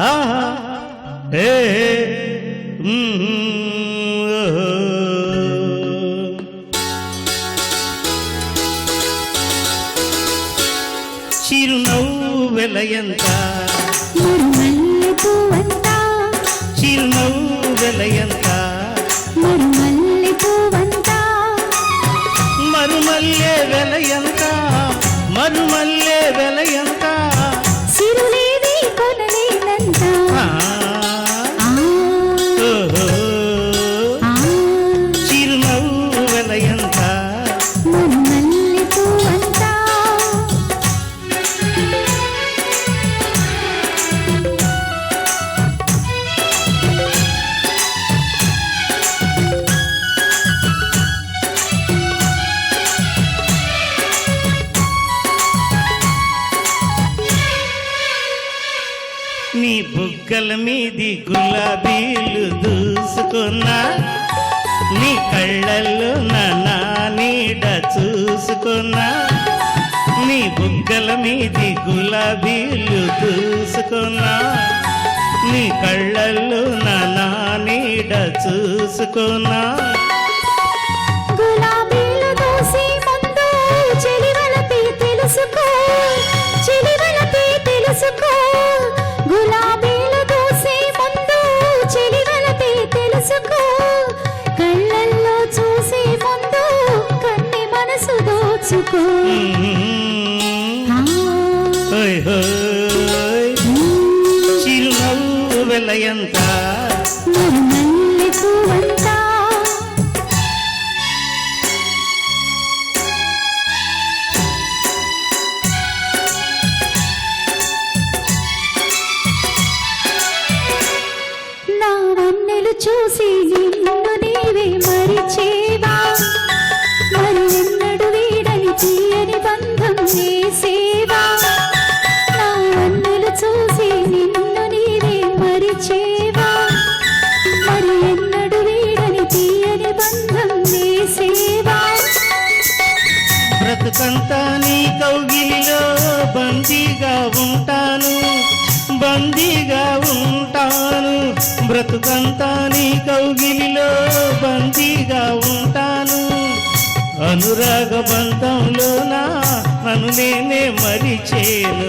ఆహా ఏ చిరునవ్వు వెలయంత మరుమల్లె పువ్వంత చిరునవ్వు వెలయంత మరుమల్లె పువ్వంత మరుమల్లె వెలయంత మరుమల్లె వెలయంత సిరులేవి కొనలేనంత చిరునవ్వు వెలయంత మరుమల్లె పువ్వంత నీ బుగ్గల మీది గులాబీలు దూసుకున్నా నీ కళ్ళల్లో నా నీడ చూసుకున్నా నీ బుగ్గల మీది గులాబీలు దూసుకున్నా నీ కళ్ళల్లో నా నీడ చూసుకున్నా గులాబీలు దోసి ముందు చెలివలపి తెలుసుకో చెలివలపి తెలుసుకో గులాబీలు దోసి ముందు చెలివలపి తెలుసుకో కళ్ళల్లో చూసి ముందు కన్ని మనసు దోచుకో హోయ్ హోయ్ చిరునవ్వు వెలయంత మరుమల్లె పువ్వంత నా వన్నెలు చూసి నిన్ను నీవే మరిచేవా మరి ఎన్నడు వీడని తీయని బంధం వేసేవా నా వన్నెలు చూసి నిన్ను నీవే మరిచేవా మరి ఎన్నడు వీడని తీయని బంధం వేసేవా బ్రతుకంతా నీ కౌగిలిలో బందీగా ఉంటాను బందీగా ఉంటాను బ్రతుకంతా నీ కౌగిలిలో బందీగా ఉంటాను అనురాగ బంధంలో నన్ను నేనే మరిచేను